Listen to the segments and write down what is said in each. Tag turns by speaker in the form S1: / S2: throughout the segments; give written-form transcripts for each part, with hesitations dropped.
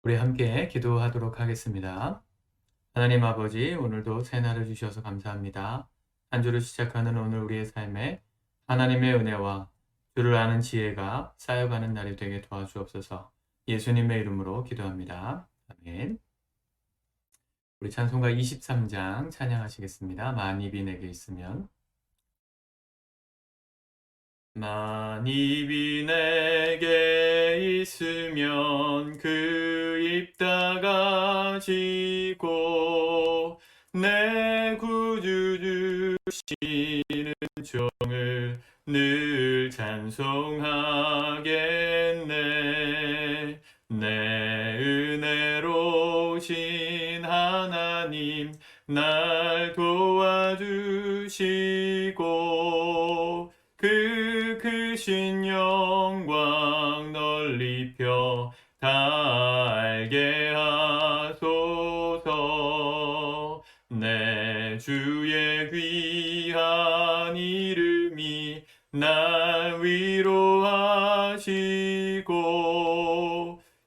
S1: 우리 함께 기도하도록 하겠습니다. 하나님 아버지, 오늘도 새 날을 주셔서 감사합니다. 한 주를 시작하는 오늘 우리의 삶에 하나님의 은혜와 주를 아는 지혜가 쌓여가는 날이 되게 도와주옵소서. 예수님의 이름으로 기도합니다. 아멘. 우리 찬송가 23장 찬양하시겠습니다. 만입이 내게 있으면. 만입이 내게 있으면 그 입 다가지고 내 구주 주시는 종을 늘 찬송하겠네. 내 은혜로우신 하나님 날 도와주시고 그 크신 영광 널리 펴 다 알게 하소서. 내 주의 귀한 이름이 날 위로하시고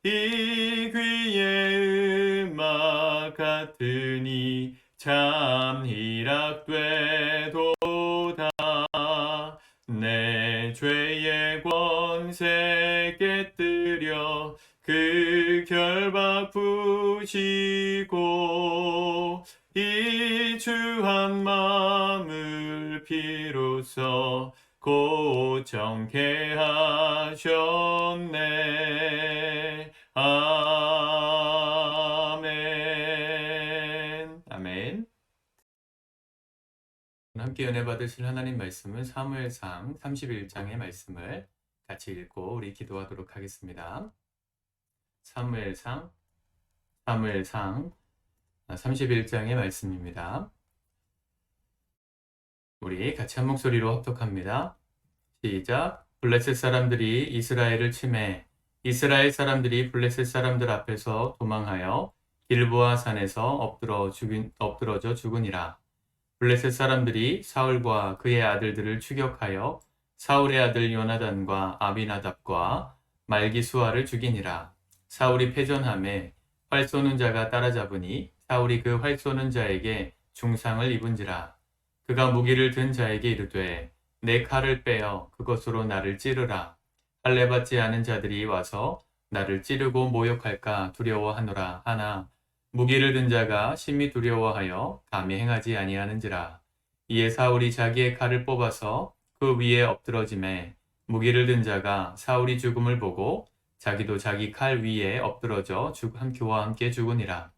S1: 이 귀의 음악 같으니 참 희락되도다. 내 죄의 권세 깨뜨려 그 결박 푸시고 이 주한 마음을 비로소 고정케 하셨네. 아멘. 아멘. 함께 은혜 받으실 하나님 말씀은 사무엘상 31장의 말씀을 같이 읽고 우리 기도하도록 하겠습니다. 사무엘상 31장의 말씀입니다. 우리 같이 한 목소리로 합독합니다. 시작. 블레셋 사람들이 이스라엘을 침해 이스라엘 사람들이 블레셋 사람들 앞에서 도망하여 길보아 산에서 엎드러져 죽으니라. 블레셋 사람들이 사울과 그의 아들들을 추격하여 사울의 아들 요나단과 아비나답과 말기수아를 죽이니라. 사울이 패전함에 활 쏘는 자가 따라잡으니 사울이 그 활 쏘는 자에게 중상을 입은지라. 그가 무기를 든 자에게 이르되 내 칼을 빼어 그것으로 나를 찌르라. 할례 받지 않은 자들이 와서 나를 찌르고 모욕할까 두려워하노라 하나 무기를 든 자가 심히 두려워하여 감히 행하지 아니하는지라. 이에 사울이 자기의 칼을 뽑아서 그 위에 엎드러짐에 무기를 든 자가 사울이 죽음을 보고 자기도 자기 칼 위에 엎드러져 그와 함께 죽으니라.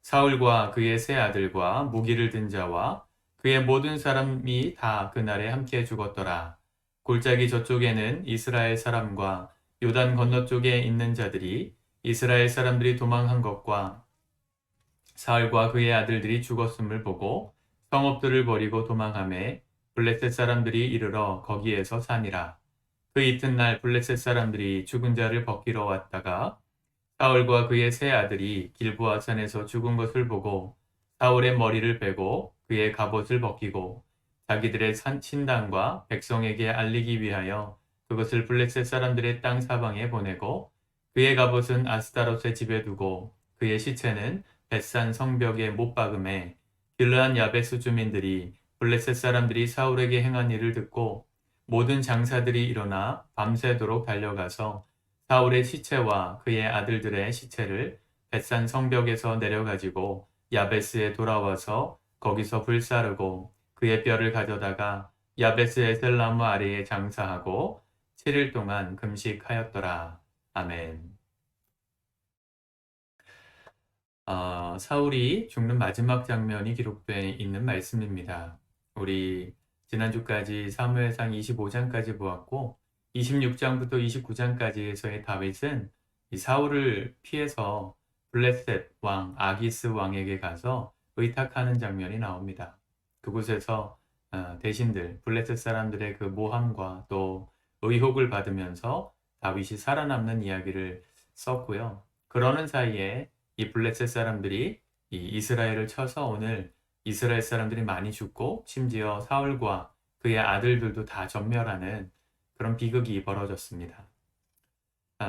S1: 사울과 그의 세 아들과 무기를 든 자와 그의 모든 사람이 다 그날에 함께 죽었더라. 골짜기 저쪽에는 이스라엘 사람과 요단 건너쪽에 있는 자들이 이스라엘 사람들이 도망한 것과 사울과 그의 아들들이 죽었음을 보고 성읍들을 버리고 도망하매 블레셋 사람들이 이르러 거기에서 사니라. 그 이튿날 블레셋 사람들이 죽은 자를 벗기러 왔다가 사울과 그의 세 아들이 길보아 산에서 죽은 것을 보고 사울의 머리를 빼고 그의 갑옷을 벗기고 자기들의 신당과 백성에게 알리기 위하여 그것을 블레셋 사람들의 땅 사방에 보내고 그의 갑옷은 아스타롯의 집에 두고 그의 시체는 벳산 성벽에 못 박음에 길르한 야베스 주민들이 블레셋 사람들이 사울에게 행한 일을 듣고 모든 장사들이 일어나 밤새도록 달려가서 사울의 시체와 그의 아들들의 시체를 벳산 성벽에서 내려가지고 야베스에 돌아와서 거기서 불사르고 그의 뼈를 가져다가 야베스 에셀나무 아래에 장사하고 7일 동안 금식하였더라. 아멘. 사울이 죽는 마지막 장면이 기록되어 있는 말씀입니다. 우리 지난주까지 사무엘상 25장까지 보았고 26장부터 29장까지에서의 다윗은 이 사울을 피해서 블레셋 왕 아기스 왕에게 가서 의탁하는 장면이 나옵니다. 그곳에서 대신들 블레셋 사람들의 그 모함과 또 의혹을 받으면서 다윗이 살아남는 이야기를 썼고요. 그러는 사이에 이 블레셋 사람들이 이 이스라엘을 쳐서 오늘 이스라엘 사람들이 많이 죽고 심지어 사울과 그의 아들들도 다 전멸하는 그런 비극이 벌어졌습니다.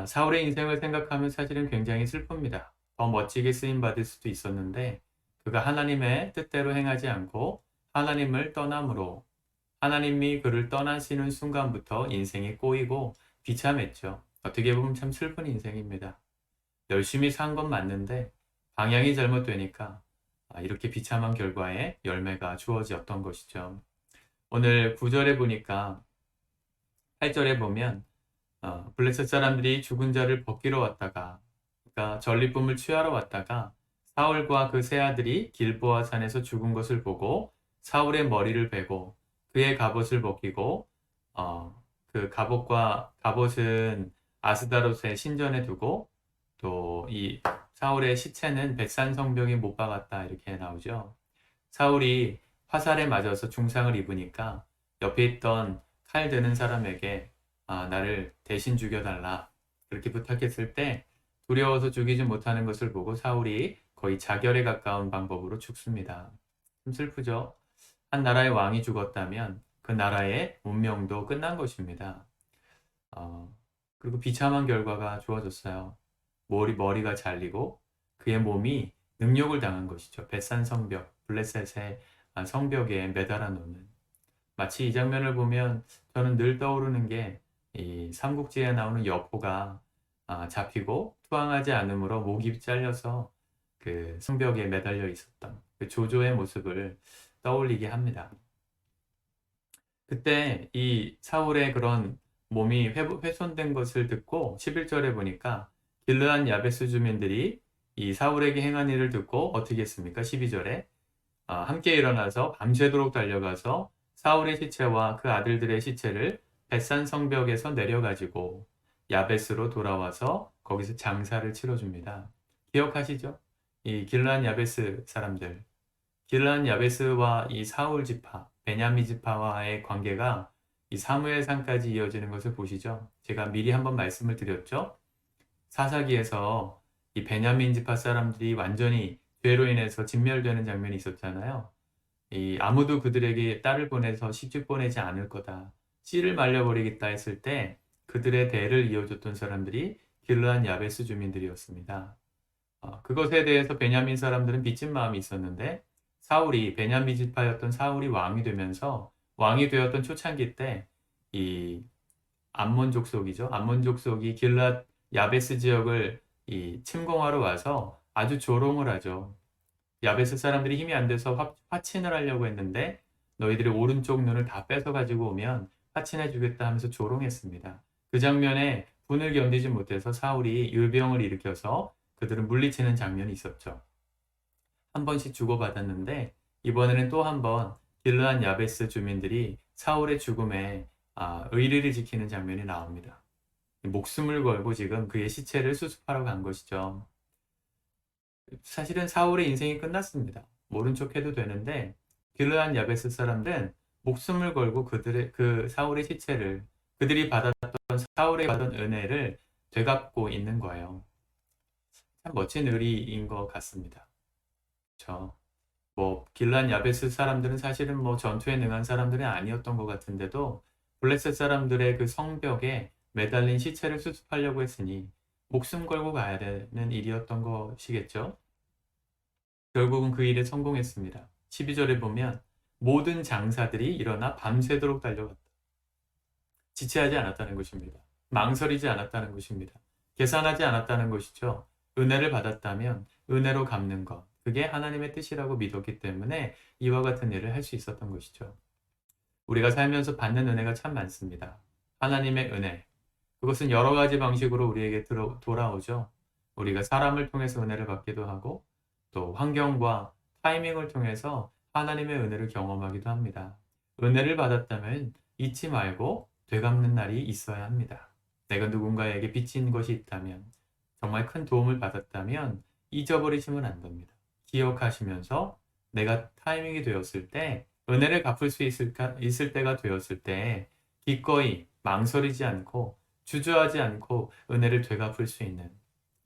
S1: 사울의 인생을 생각하면 사실은 굉장히 슬픕니다. 더 멋지게 쓰임 받을 수도 있었는데 그가 하나님의 뜻대로 행하지 않고 하나님을 떠남으로 하나님이 그를 떠나시는 순간부터 인생이 꼬이고 비참했죠. 어떻게 보면 참 슬픈 인생입니다. 열심히 산 건 맞는데 방향이 잘못되니까 이렇게 비참한 결과에 열매가 주어졌던 것이죠. 오늘 9절에 보니까 8절에 보면 블레셋 사람들이 죽은 자를 벗기러 왔다가 그러니까 전리품을 취하러 왔다가 사울과 그 세 아들이 길보아 산에서 죽은 것을 보고 사울의 머리를 베고 그의 갑옷을 벗기고 그 갑옷은 아스다롯의 신전에 두고 또 이 사울의 시체는 벳산 성벽에 못 박았다 이렇게 나오죠. 사울이 화살에 맞아서 중상을 입으니까 옆에 있던 칼 드는 사람에게 나를 대신 죽여달라 그렇게 부탁했을 때 두려워서 죽이지 못하는 것을 보고 사울이 거의 자결에 가까운 방법으로 죽습니다. 좀 슬프죠? 한 나라의 왕이 죽었다면 그 나라의 운명도 끝난 것입니다. 어, 그리고 비참한 결과가 주어졌어요. 머리가 잘리고 그의 몸이 능욕을 당한 것이죠. 벳산 성벽, 블레셋의 성벽에 매달아 놓는. 마치 이 장면을 보면 저는 늘 떠오르는 게 이 삼국지에 나오는 여포가 잡히고 투항하지 않으므로 목이 잘려서 그 성벽에 매달려 있었던 그 조조의 모습을 떠올리게 합니다. 그때 이 사울의 그런 몸이 훼손된 것을 듣고 11절에 보니까 길르한 야베스 주민들이 이 사울에게 행한 일을 듣고 어떻게 했습니까? 12절에 함께 일어나서 밤새도록 달려가서 사울의 시체와 그 아들들의 시체를 벳산 성벽에서 내려가지고 야베스로 돌아와서 거기서 장사를 치러줍니다. 기억하시죠? 이 길르한 야베스 사람들, 길르한 야베스와 이 사울 지파, 베냐민 지파와의 관계가 이 사무엘상까지 이어지는 것을 보시죠. 제가 미리 한번 말씀을 드렸죠. 사사기에서 이 베냐민 지파 사람들이 완전히 죄로 인해서 진멸되는 장면이 있었잖아요. 이 아무도 그들에게 딸을 보내서 시집 보내지 않을 거다. 씨를 말려버리겠다 했을 때 그들의 대를 이어줬던 사람들이 길르한 야베스 주민들이었습니다. 그것에 대해서 베냐민 사람들은 빚진 마음이 있었는데 사울이 베냐민 지파였던 사울이 왕이 되면서 왕이 되었던 초창기 때 이 암몬 족속이죠. 암몬 족속이 길르앗 야베스 지역을 이 침공하러 와서 아주 조롱을 하죠. 야베스 사람들이 힘이 안 돼서 화친을 하려고 했는데 너희들이 오른쪽 눈을 다 뺏어 가지고 오면 화친해 주겠다 하면서 조롱했습니다. 그 장면에 분을 견디지 못해서 사울이 유병을 일으켜서 그들을 물리치는 장면이 있었죠. 한 번씩 주고받았는데 이번에는 또 한 번 길르한 야베스 주민들이 사울의 죽음에 의리를 지키는 장면이 나옵니다. 목숨을 걸고 지금 그의 시체를 수습하러 간 것이죠. 사실은 사울의 인생이 끝났습니다. 모른 척 해도 되는데 길르한 야베스 사람들은 목숨을 걸고 그 사울의 시체를 그들이 받았던 사울의 받은 은혜를 되갚고 있는 거예요. 참 멋진 의리인 것 같습니다. 그렇죠. 길란 야베스 사람들은 사실은 전투에 능한 사람들이 아니었던 것 같은데도 블레셋 사람들의 그 성벽에 매달린 시체를 수습하려고 했으니 목숨 걸고 가야 되는 일이었던 것이겠죠. 결국은 그 일에 성공했습니다. 12절에 보면 모든 장사들이 일어나 밤새도록 달려갔다. 지체하지 않았다는 것입니다. 망설이지 않았다는 것입니다. 계산하지 않았다는 것이죠. 은혜를 받았다면 은혜로 갚는 것. 그게 하나님의 뜻이라고 믿었기 때문에 이와 같은 일을 할 수 있었던 것이죠. 우리가 살면서 받는 은혜가 참 많습니다. 하나님의 은혜. 그것은 여러 가지 방식으로 우리에게 돌아오죠. 우리가 사람을 통해서 은혜를 받기도 하고 또 환경과 타이밍을 통해서 하나님의 은혜를 경험하기도 합니다. 은혜를 받았다면 잊지 말고 되갚는 날이 있어야 합니다. 내가 누군가에게 빚진 것이 있다면 정말 큰 도움을 받았다면 잊어버리시면 안 됩니다. 기억하시면서 내가 타이밍이 되었을 때 은혜를 갚을 수 있을 때가 되었을 때 기꺼이 망설이지 않고 주저하지 않고 은혜를 되갚을 수 있는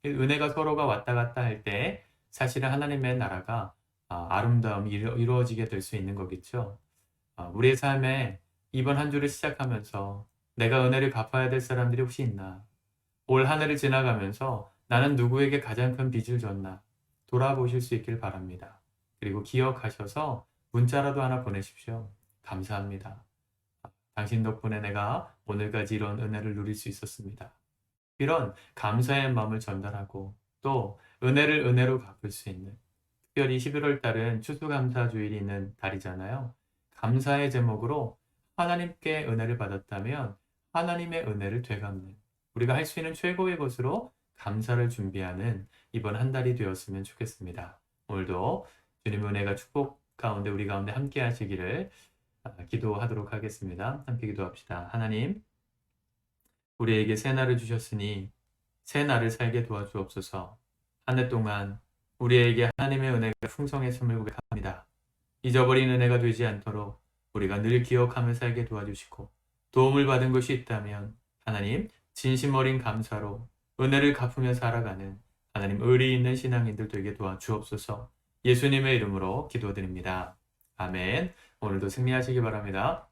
S1: 은혜가 서로가 왔다 갔다 할 때 사실은 하나님의 나라가 아름다움이 이루어지게 될 수 있는 거겠죠. 우리의 삶에 이번 한 주를 시작하면서 내가 은혜를 갚아야 될 사람들이 혹시 있나? 올 한 해를 지나가면서 나는 누구에게 가장 큰 빚을 졌나 돌아보실 수 있길 바랍니다. 그리고 기억하셔서 문자라도 하나 보내십시오. 감사합니다. 당신 덕분에 내가 오늘까지 이런 은혜를 누릴 수 있었습니다. 이런 감사의 마음을 전달하고 또 은혜를 은혜로 갚을 수 있는, 특별히 11월 달은 추수감사주일이 있는 달이잖아요. 감사의 제목으로 하나님께 은혜를 받았다면 하나님의 은혜를 되갚는, 우리가 할 수 있는 최고의 것으로 감사를 준비하는 이번 한 달이 되었으면 좋겠습니다. 오늘도 주님의 은혜가 축복 가운데 우리 가운데 함께 하시기를 기도하도록 하겠습니다. 함께 기도합시다. 하나님, 우리에게 새 날을 주셨으니 새 날을 살게 도와주옵소서. 한 해 동안 우리에게 하나님의 은혜가 풍성했음을 고백합니다. 잊어버린 은혜가 되지 않도록 우리가 늘 기억하며 살게 도와주시고, 도움을 받은 것이 있다면 하나님 진심 어린 감사로 은혜를 갚으며 살아가는 하나님 의리 있는 신앙인들 되게 도와주옵소서. 예수님의 이름으로 기도드립니다. 아멘. 오늘도 승리하시기 바랍니다.